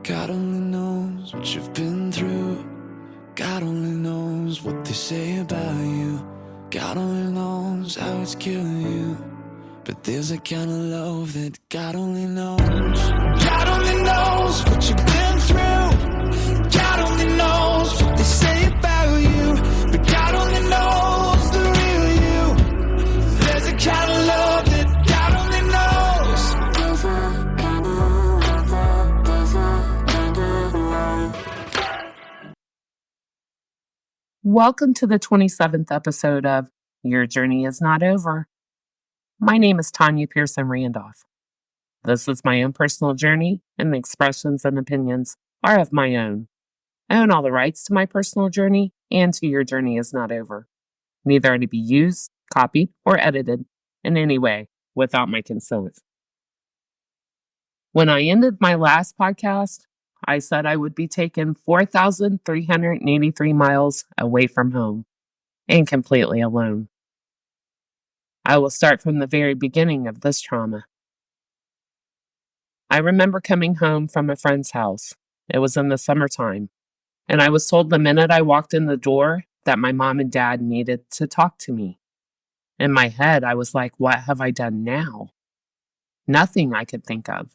God only knows what you've been through. God only knows what they say about you. God only knows how it's killing you. But there's a kind of love that God only knows. God only knows what you've been through. God only knows what they say about you. But God only knows the real you. There's a kind of love that God only knows. Welcome to the 27th episode of Your Journey Is Not Over. My name is Tanya Pearson Randolph. This is my own personal journey, and the expressions and opinions are of my own. I own all the rights to my personal journey and to Your Journey Is Not Over. Neither are to be used, copied, or edited in any way without my consent. When I ended my last podcast, I said I would be taken 4,383 miles away from home and completely alone. I will start from the very beginning of this trauma. I remember coming home from a friend's house. It was in the summertime, and I was told the minute I walked in the door that my mom and dad needed to talk to me. In my head, I was like, what have I done now? Nothing I could think of.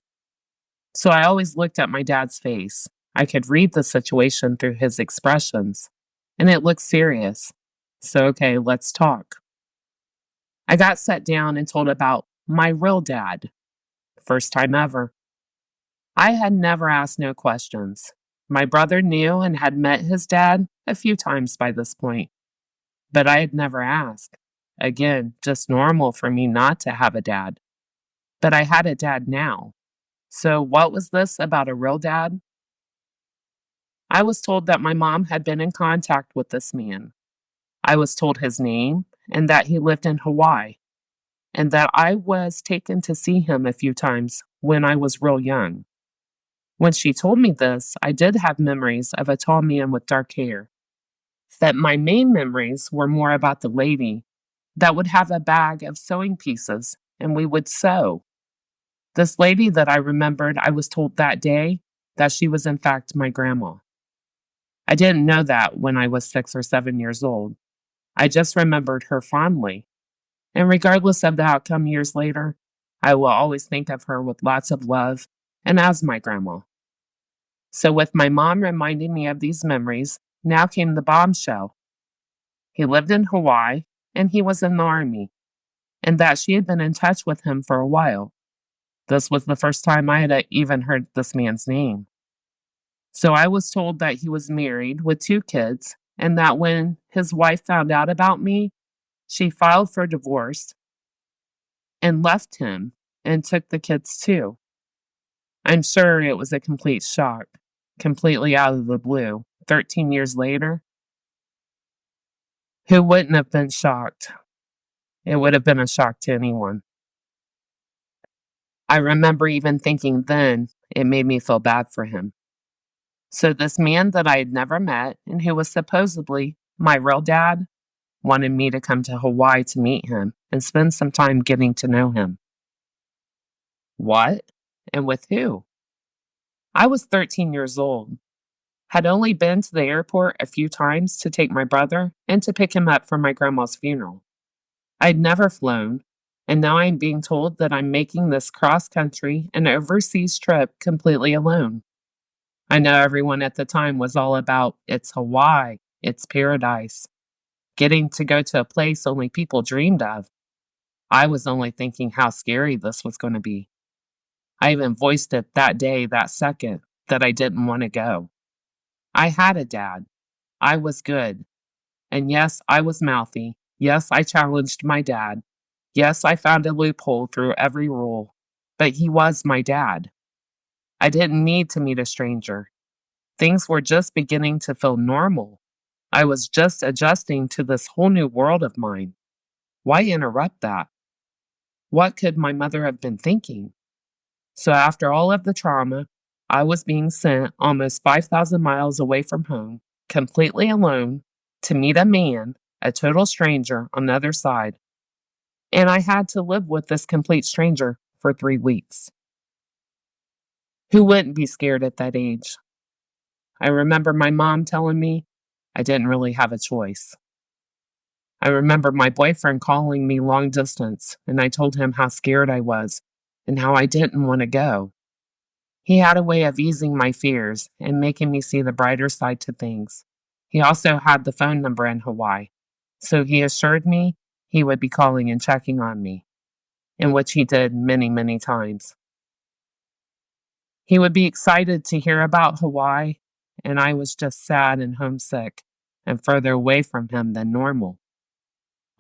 So I always looked at my dad's face. I could read the situation through his expressions, and it looked serious. So, okay, let's talk. I got sat down and told about my real dad. First time ever. I had never asked no questions. My brother knew and had met his dad a few times by this point, but I had never asked. Again, just normal for me not to have a dad. But I had a dad now. So what was this about a real dad? I was told that my mom had been in contact with this man. I was told his name and that he lived in Hawaii, and that I was taken to see him a few times when I was real young. When she told me this, I did have memories of a tall man with dark hair. But my main memories were more about the lady that would have a bag of sewing pieces and we would sew. This lady that I remembered, I was told that day that she was in fact my grandma. I didn't know that when I was 6 or 7 years old. I just remembered her fondly. And regardless of the outcome years later, I will always think of her with lots of love and as my grandma. So with my mom reminding me of these memories, now came the bombshell. He lived in Hawaii and he was in the Army, and that she had been in touch with him for a while. This was the first time I had even heard this man's name. So I was told that he was married with 2 kids, and that when his wife found out about me, she filed for divorce and left him and took the kids too. I'm sure it was a complete shock, completely out of the blue, 13 years later. Who wouldn't have been shocked? It would have been a shock to anyone. I remember even thinking then it made me feel bad for him. So this man that I had never met and who was supposedly my real dad wanted me to come to Hawaii to meet him and spend some time getting to know him. What? And with who? I was 13 years old, had only been to the airport a few times to take my brother and to pick him up for my grandma's funeral. I'd never flown, and now I'm being told that I'm making this cross-country and overseas trip completely alone. I know everyone at the time was all about, it's Hawaii, it's paradise. Getting to go to a place only people dreamed of. I was only thinking how scary this was going to be. I even voiced it that day, that second, that I didn't want to go. I had a dad. I was good. And yes, I was mouthy. Yes, I challenged my dad. Yes, I found a loophole through every rule. But he was my dad. I didn't need to meet a stranger. Things were just beginning to feel normal. I was just adjusting to this whole new world of mine. Why interrupt that? What could my mother have been thinking? So after all of the trauma, I was being sent almost 5,000 miles away from home, completely alone, to meet a man, a total stranger on the other side. And I had to live with this complete stranger for 3 weeks. Who wouldn't be scared at that age? I remember my mom telling me I didn't really have a choice. I remember my boyfriend calling me long distance, and I told him how scared I was and how I didn't want to go. He had a way of easing my fears and making me see the brighter side to things. He also had the phone number in Hawaii, so he assured me he would be calling and checking on me, in which he did many, many times. He would be excited to hear about Hawaii, and I was just sad and homesick and further away from him than normal.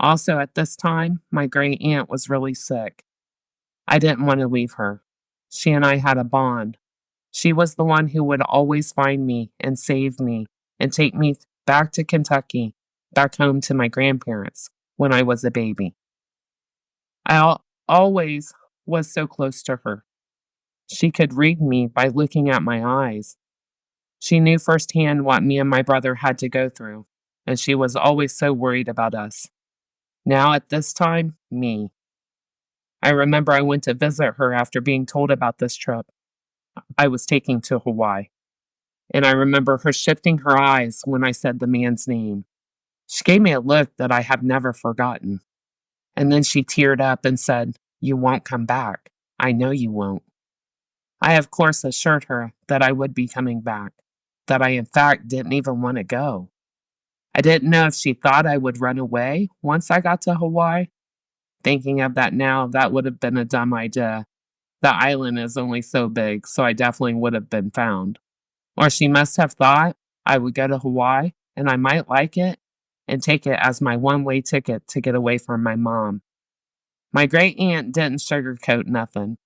Also, at this time, my great aunt was really sick. I didn't want to leave her. She and I had a bond. She was the one who would always find me and save me and take me back to Kentucky, back home to my grandparents when I was a baby. Always was so close to her. She could read me by looking at my eyes. She knew firsthand what me and my brother had to go through, and she was always so worried about us. Now, at this time, me. I remember I went to visit her after being told about this trip I was taking to Hawaii, and I remember her shifting her eyes when I said the man's name. She gave me a look that I have never forgotten, and then she teared up and said, "You won't come back. I know you won't." I, of course, assured her that I would be coming back, that I, in fact, didn't even want to go. I didn't know if she thought I would run away once I got to Hawaii. Thinking of that now, that would have been a dumb idea. The island is only so big, so I definitely would have been found. Or she must have thought I would go to Hawaii and I might like it and take it as my one-way ticket to get away from my mom. My great aunt didn't sugarcoat nothing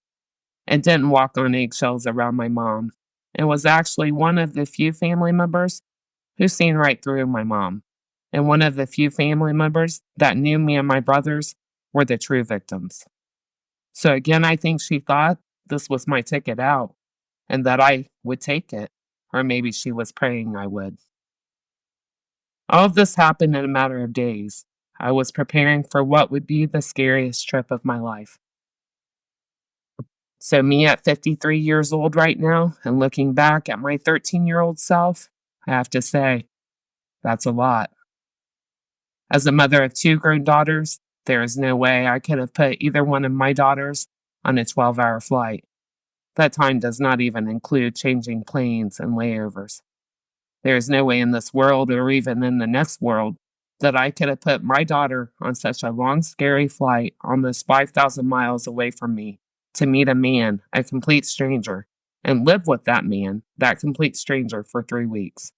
and didn't walk on eggshells around my mom. It was actually one of the few family members who seen right through my mom, and one of the few family members that knew me and my brothers were the true victims. So again, I think she thought this was my ticket out and that I would take it, or maybe she was praying I would. All of this happened in a matter of days. I was preparing for what would be the scariest trip of my life. So, me at 53 years old right now, and looking back at my 13-year-old self, I have to say, that's a lot. As a mother of two grown daughters, there is no way I could have put either one of my daughters on a 12-hour flight. That time does not even include changing planes and layovers. There is no way in this world or even in the next world that I could have put my daughter on such a long, scary flight almost 5,000 miles away from me to meet a man, a complete stranger, and live with that man, that complete stranger, for 3 weeks.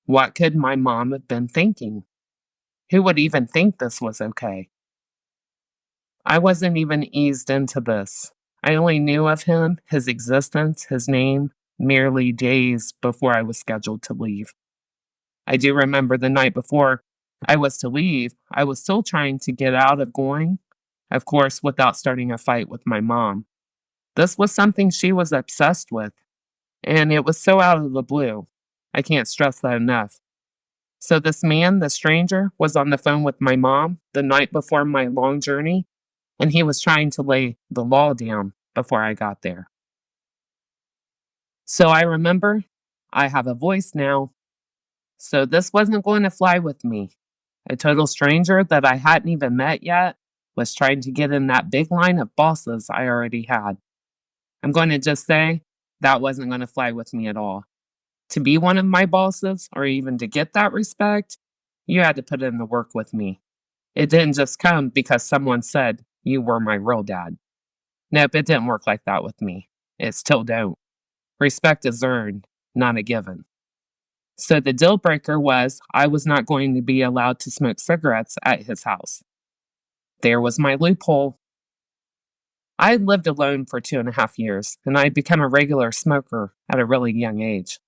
What could my mom have been thinking? Who would even think this was okay? I wasn't even eased into this. I only knew of him, his existence, his name, merely days before I was scheduled to leave. I do remember the night before I was to leave, I was still trying to get out of going, of course, without starting a fight with my mom. This was something she was obsessed with, and it was so out of the blue. I can't stress that enough. So this man, the stranger, was on the phone with my mom the night before my long journey, and he was trying to lay the law down before I got there. So I remember I have a voice now. So this wasn't going to fly with me. A total stranger that I hadn't even met yet was trying to get in that big line of bosses I already had. I'm going to just say that wasn't going to fly with me at all. To be one of my bosses, or even to get that respect, you had to put in the work with me. It didn't just come because someone said you were my real dad. Nope, it didn't work like that with me. It still don't. Respect is earned, not a given. So the deal breaker was I was not going to be allowed to smoke cigarettes at his house. There was my loophole. I had lived alone for 2.5 years, and I had become a regular smoker at a really young age.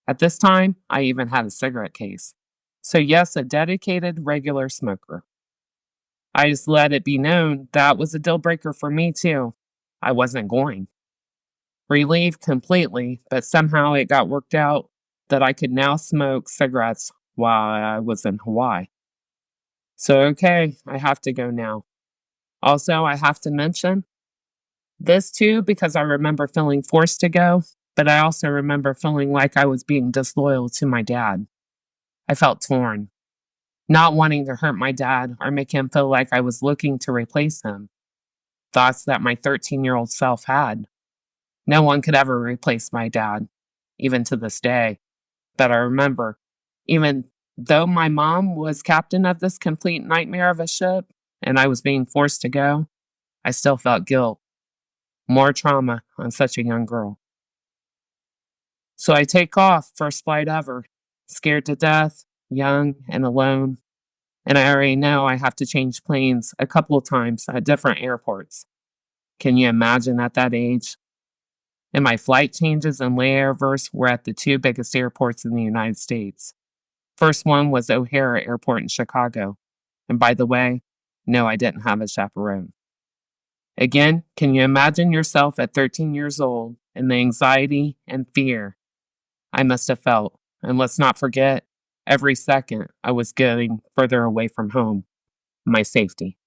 At this time, I even had a cigarette case. So yes, a dedicated regular smoker. I just let it be known that was a deal breaker for me too. I wasn't going. Relieved completely, but somehow it got worked out that I could now smoke cigarettes while I was in Hawaii. So okay, I have to go now. Also, I have to mention, This too, because I remember feeling forced to go, but I also remember feeling like I was being disloyal to my dad. I felt torn, not wanting to hurt my dad or make him feel like I was looking to replace him. Thoughts that my 13-year-old self had. No one could ever replace my dad, even to this day. But I remember, even though my mom was captain of this complete nightmare of a ship and I was being forced to go, I still felt guilt. More trauma on such a young girl. So I take off, first flight ever, scared to death, young and alone. And I already know I have to change planes a couple of times at different airports. Can you imagine at that age? And my flight changes and layovers were at the two biggest airports in the United States. First one was O'Hare Airport in Chicago. And by the way, no, I didn't have a chaperone. Again, can you imagine yourself at 13 years old and the anxiety and fear I must have felt? And let's not forget, every second I was getting further away from home, my safety.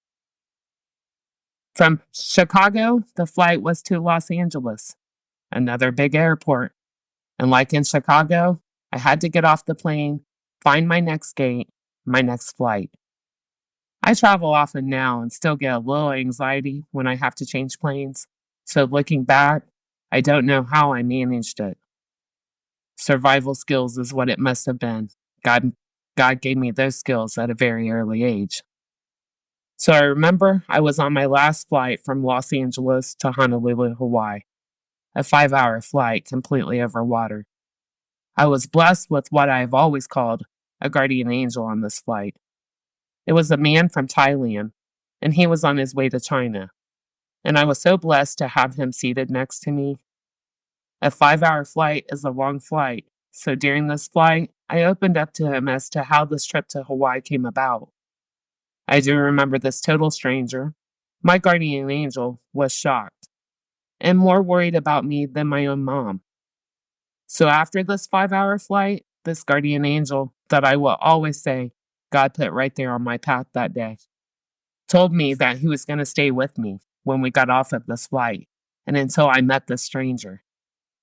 From Chicago, the flight was to Los Angeles, another big airport. And like in Chicago, I had to get off the plane, find my next gate, my next flight. I travel often now and still get a little anxiety when I have to change planes. So looking back, I don't know how I managed it. Survival skills is what it must have been. God gave me those skills at a very early age. So I remember I was on my last flight from Los Angeles to Honolulu, Hawaii. A 5-hour flight completely over water. I was blessed with what I have always called a guardian angel on this flight. It was a man from Thailand, and he was on his way to China. And I was so blessed to have him seated next to me. A 5-hour flight is a long flight, so during this flight, I opened up to him as to how this trip to Hawaii came about. I do remember this total stranger, my guardian angel, was shocked and more worried about me than my own mom. So after this 5-hour flight, this guardian angel that I will always say God put right there on my path that day, told me that he was going to stay with me when we got off of this flight and until I met this stranger.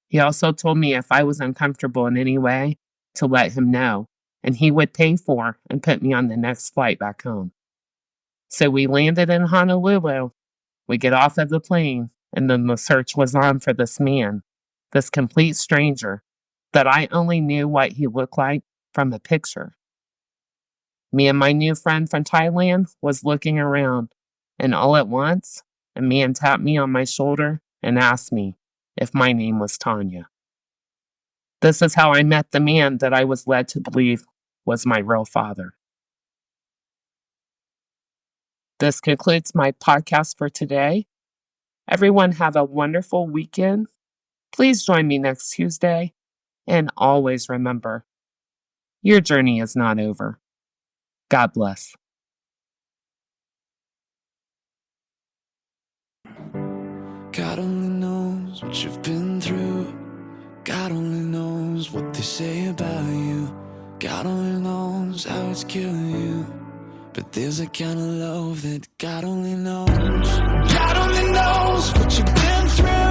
He also told me if I was uncomfortable in any way to let him know, and he would pay for and put me on the next flight back home. So we landed in Honolulu. We get off of the plane, and then the search was on for this man, this complete stranger, that I only knew what he looked like from a picture. Me and my new friend from Thailand was looking around, and all at once, a man tapped me on my shoulder and asked me if my name was Tanya. This is how I met the man that I was led to believe was my real father. This concludes my podcast for today. Everyone have a wonderful weekend. Please join me next Tuesday. And always remember, your journey is not over. God bless. God only knows what you've been through. God only knows what they say about you. God only knows how it's killing you. But there's a kind of love that God only knows. God only knows what you've been through.